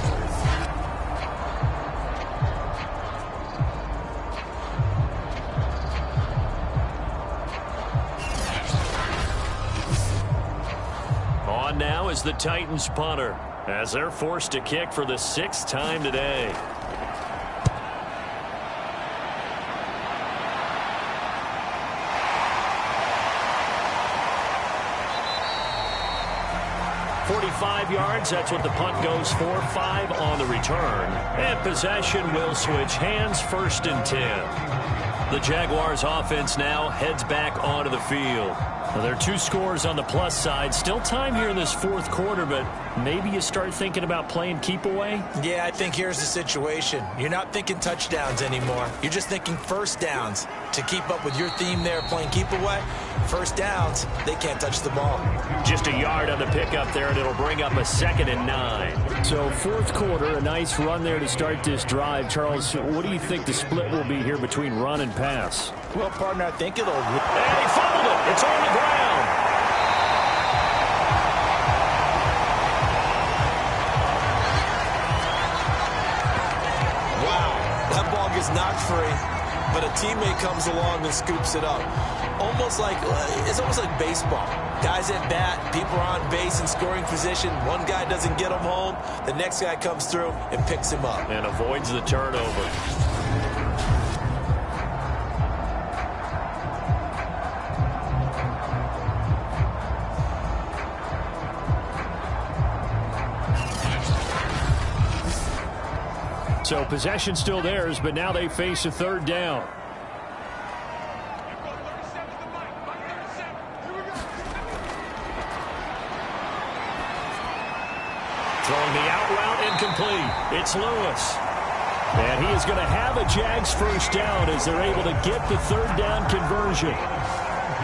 On now is the Titans punter as they're forced to kick for the 6th time today. .45 yards, that's what the punt goes for. 5 on the return. And possession will switch hands, 1st and 10. The Jaguars offense now heads back onto the field. Well, there are 2 scores on the plus side. Still time here in this 4th quarter, but maybe you start thinking about playing keep away? Yeah, I think here's the situation. You're not thinking touchdowns anymore. You're just thinking 1st downs. To keep up with your theme there, playing keep away, 1st downs, they can't touch the ball. Just a yard on the pickup there, and it'll bring up a 2nd and 9. So 4th quarter, a nice run there to start this drive. Charles, what do you think the split will be here between run and pass? Well, partner, I think it'll... And he fumbled it. It's on the ground. Wow, that ball gets knocked free, but a teammate comes along and scoops it up. It's almost like baseball. Guys at bat, people are on base in scoring position. One guy doesn't get him home. The next guy comes through and picks him up. And avoids the turnover. So possession still theirs, but now they face a 3rd down. Throwing the out route incomplete. It's Lewis. And he is going to have a Jags 1st down as they're able to get the 3rd down conversion.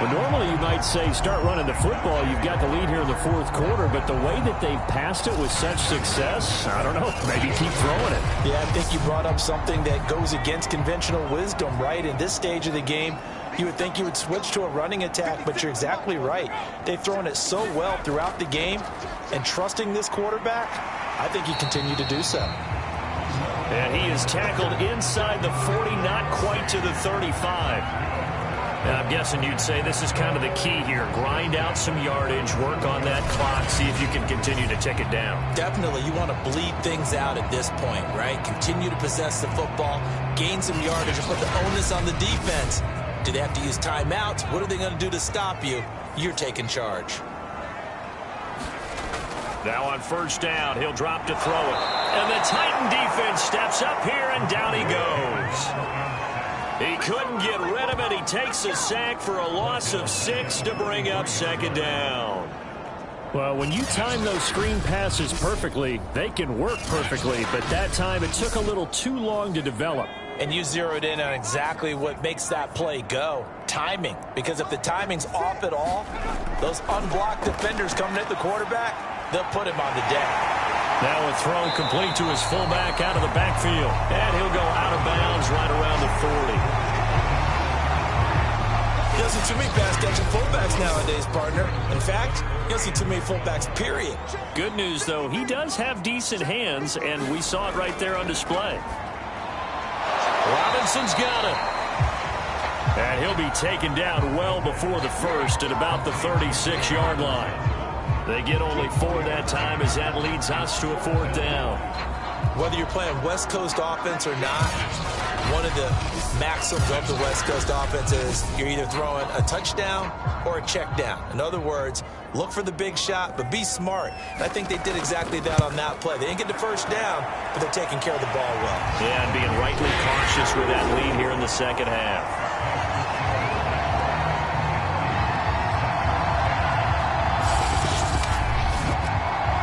Well, normally you might say start running the football. You've got the lead here in the 4th quarter, but the way that they've passed it with such success, I don't know, maybe keep throwing it. Yeah, I think you brought up something that goes against conventional wisdom, right? In this stage of the game, you would think you would switch to a running attack, but you're exactly right. They've thrown it so well throughout the game, and trusting this quarterback, I think he continued to do so. And he is tackled inside the 40, not quite to the 35. And I'm guessing you'd say this is kind of the key here. Grind out some yardage, work on that clock, see if you can continue to tick it down. Definitely, you want to bleed things out at this point, right? Continue to possess the football, gain some yardage, and put the onus on the defense. Do they have to use timeouts? What are they going to do to stop you? You're taking charge. Now on 1st down, he'll drop to throw it. And the Titan defense steps up here, and down he goes. He couldn't get rid of it. He takes a sack for a loss of 6 to bring up 2nd down. Well, when you time those screen passes perfectly, they can work perfectly. But that time, it took a little too long to develop. And you zeroed in on exactly what makes that play go. Timing. Because if the timing's off at all, those unblocked defenders coming at the quarterback, they'll put him on the deck. Now a throw complete to his fullback out of the backfield. And he'll go out of bounds right around the 40. You don't see too many pass-catching fullbacks nowadays, partner. In fact, you don't see too many fullbacks, period. Good news, though, he does have decent hands, and we saw it right there on display. Robinson's got it. And he'll be taken down well before the 1st at about the 36-yard line. They get only 4 that time as that leads us to a 4th down. Whether you're playing West Coast offense or not, one of the maxims of the West Coast offense is you're either throwing a touchdown or a check down. In other words, look for the big shot, but be smart. And I think they did exactly that on that play. They didn't get the 1st down, but they're taking care of the ball well. Yeah, and being rightly cautious with that lead here in the 2nd half.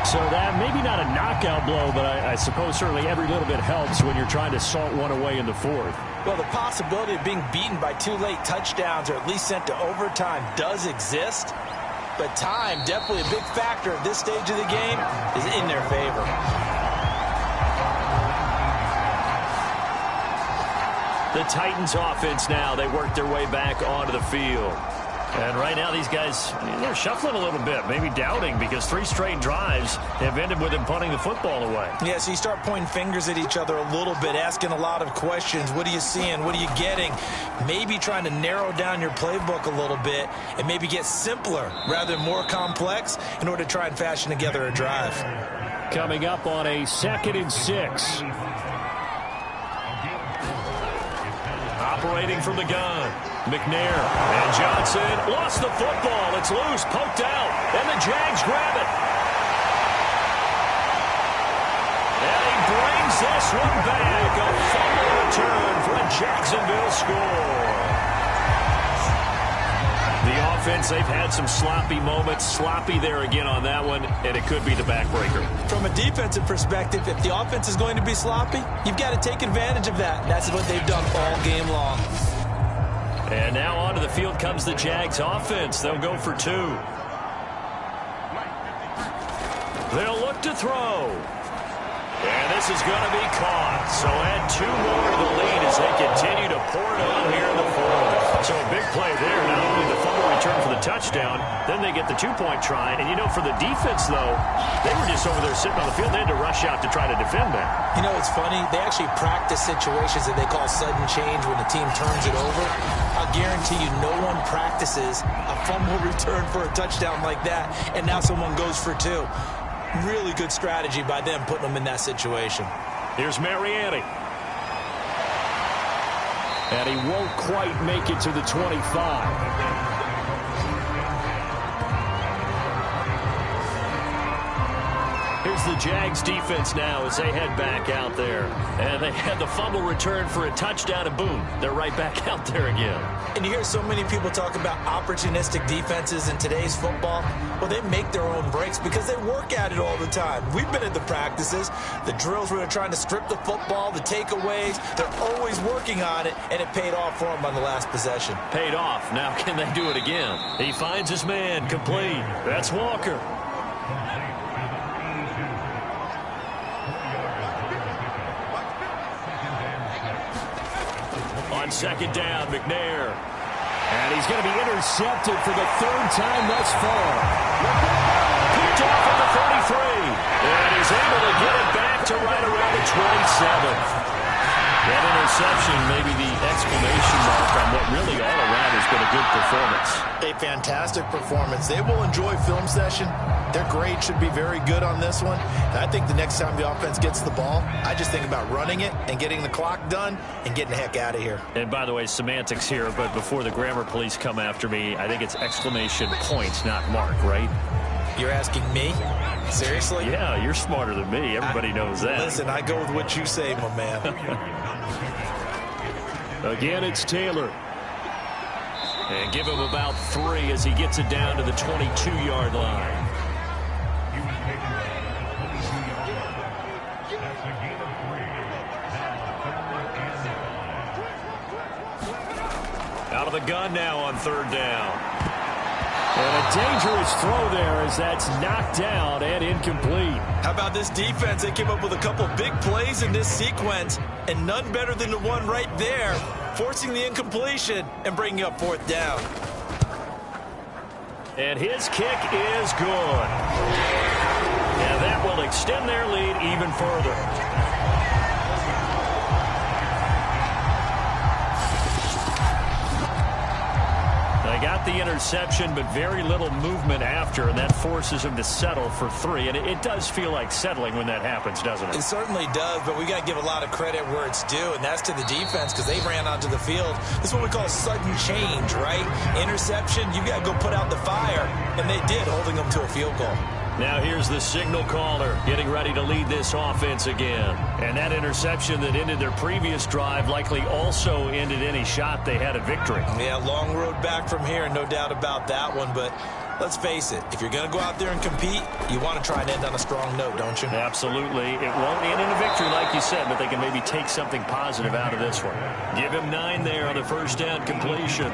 So that maybe not a knockout blow, but I suppose certainly every little bit helps when you're trying to salt one away in the 4th. Well, the possibility of being beaten by 2 late touchdowns or at least sent to overtime does exist. but time, definitely a big factor at this stage of the game, is in their favor. The Titans offense now, they work their way back onto the field. And right now these guys, they're shuffling a little bit, maybe doubting, because 3 straight drives have ended with them punting the football away. Yeah, so you start pointing fingers at each other a little bit, asking a lot of questions. What are you seeing? What are you getting? Maybe trying to narrow down your playbook a little bit and maybe get simpler rather than more complex in order to try and fashion together a drive. Coming up on a 2nd and 6. Operating from the gun, McNair, and Johnson lost the football. It's loose, poked out, and the Jags grab it. And he brings this one back. A fumble return for a Jacksonville score. The offense, they've had some sloppy moments. Sloppy there again on that one, and it could be the backbreaker. From a defensive perspective, if the offense is going to be sloppy, you've got to take advantage of that. That's what they've done all game long. And now onto the field comes the Jags offense. They'll go for 2. They'll look to throw. And this is going to be caught. So add 2 more to the lead as they continue to pour it on here in the 4th. So a big play there. Not only the fumble return for the touchdown, then they get the 2-point try. And, you know, for the defense, though, they were just over there sitting on the field. They had to rush out to try to defend that. You know, it's funny. They actually practice situations that they call sudden change when the team turns it over. I'll guarantee you no one practices a fumble return for a touchdown like that, and now someone goes for 2. Really good strategy by them putting them in that situation. Here's Mariani. And he won't quite make it to the 25. Here's the Jags defense now as they head back out there. And they had the fumble return for a touchdown, and boom, they're right back out there again. And you hear so many people talk about opportunistic defenses in today's football. Well, they make their own breaks because they work at it all the time. We've been at the practices, the drills where they're trying to strip the football, the takeaways. They're always working on it, and it paid off for them on the last possession. Paid off. Now can they do it again? He finds his man, complete. That's Walker. On 2nd down, McNair. And he's going to be intercepted for the 3rd time thus far. Picked off at the 33. And he's able to get it back to right around the 27. That interception may be the exclamation mark on what really all around has been a good performance. A fantastic performance. They will enjoy film session. Their grade should be very good on this one. And I think the next time the offense gets the ball, I just think about running it and getting the clock done and getting the heck out of here. And by the way, semantics here, but before the grammar police come after me, I think it's exclamation point, not mark, right? You're asking me? Seriously? Yeah, you're smarter than me. Everybody knows that. Listen, I go with what you say, my man. Again, it's Taylor. And give him about 3 as he gets it down to the 22-yard line. Out of the gun now on 3rd down. And a dangerous throw there as that's knocked down and incomplete. How about this defense? They came up with a couple big plays in this sequence, and none better than the one right there, forcing the incompletion and bringing up 4th down. And his kick is good. And that will extend their lead even further. They got the interception, but very little movement after, and that forces him to settle for 3. And it does feel like settling when that happens, doesn't it? It certainly does, but we got to give a lot of credit where it's due, and that's to the defense because they ran onto the field. This is what we call sudden change, right? Interception, you got to go put out the fire, and they did, holding them to a field goal. Now here's the signal caller getting ready to lead this offense again. And that interception that ended their previous drive likely also ended any shot they had at victory. Yeah, long road back from here, no doubt about that one. But let's face it, if you're going to go out there and compete, you want to try and end on a strong note, don't you? Absolutely. It won't end in a victory like you said, but they can maybe take something positive out of this one. Give him 9 there on the 1st down completion.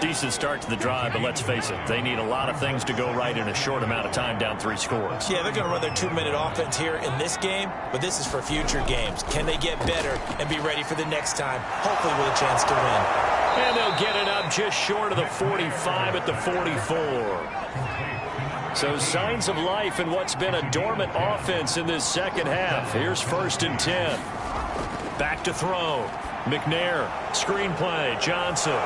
Decent start to the drive, but let's face it, they need a lot of things to go right in a short amount of time down 3 scores. Yeah, they're going to run their 2-minute offense here in this game, but this is for future games. Can they get better and be ready for the next time, hopefully with a chance to win? And they'll get it up just short of the 45 at the 44. So signs of life in what's been a dormant offense in this second half. Here's 1st and 10. Back to throw. McNair, screenplay, Johnson.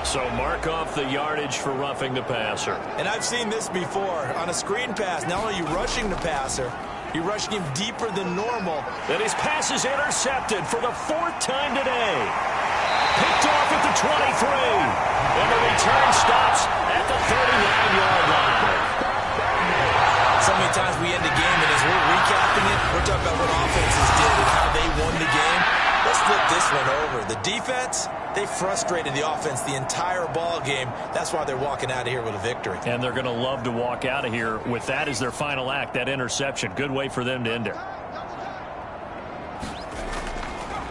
So mark off the yardage for roughing the passer. And I've seen this before. On a screen pass, not only are you rushing the passer, you're rushing him deeper than normal. And his pass is intercepted for the 4th time today. Picked off at the 23. And the return stops at the 39-yard line. So many times we end the game, and as we're recapping it, we're talking about what offenses did and how they won the game. Let's flip this one over. The defense, they frustrated the offense the entire ball game. That's why they're walking out of here with a victory. And they're going to love to walk out of here with that as their final act, that interception. Good way for them to end it.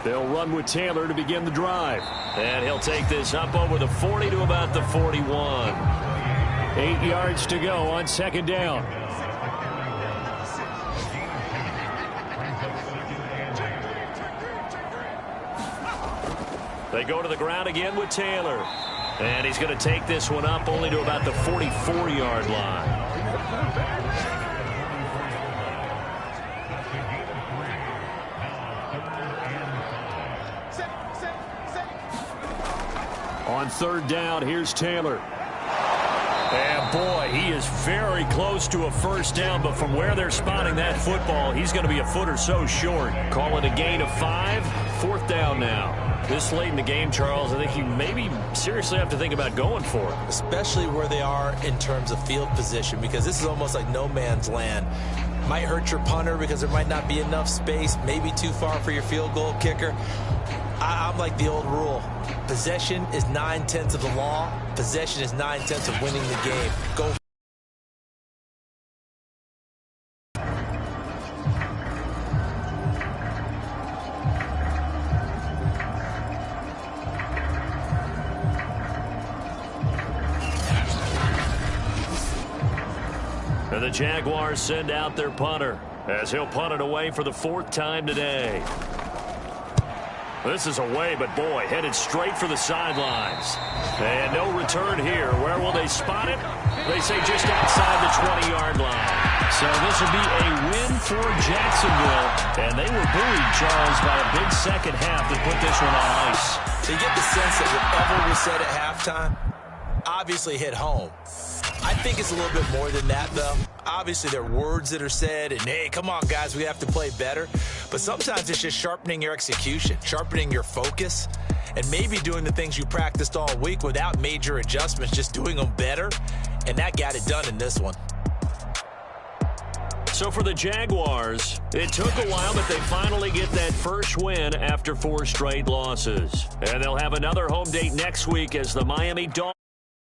They'll run with Taylor to begin the drive. And he'll take this up over the 40 to about the 41. 8 yards to go on 2nd down. They go to the ground again with Taylor. And he's going to take this one up only to about the 44-yard line. On 3rd down, here's Taylor. And boy, he is very close to a 1st down, but from where they're spotting that football, he's going to be a foot or so short. Call it a gain of 5. 4th down now. This late in the game, Charles, I think you maybe seriously have to think about going for it. Especially where they are in terms of field position, because this is almost like no man's land. Might hurt your punter because there might not be enough space, maybe too far for your field goal kicker. I'm like the old rule. Possession is 9/10 of the law. Possession is 9/10 of winning the game. Go. And the Jaguars send out their punter as he'll punt it away for the 4th time today. This is away, but boy, headed straight for the sidelines. And no return here. Where will they spot it? They say just outside the 20-yard line. So this will be a win for Jacksonville. And they were buoyed, Charles, by a big second half that put this one on ice. So you get the sense that whatever was said at halftime obviously hit home. I think it's a little bit more than that, though. Obviously, there are words that are said, and, hey, come on, guys, we have to play better. But sometimes it's just sharpening your execution, sharpening your focus, and maybe doing the things you practiced all week without major adjustments, just doing them better. And that got it done in this one. So for the Jaguars, it took a while, but they finally get that first win after 4 straight losses. And they'll have another home date next week as the Miami Dolphins.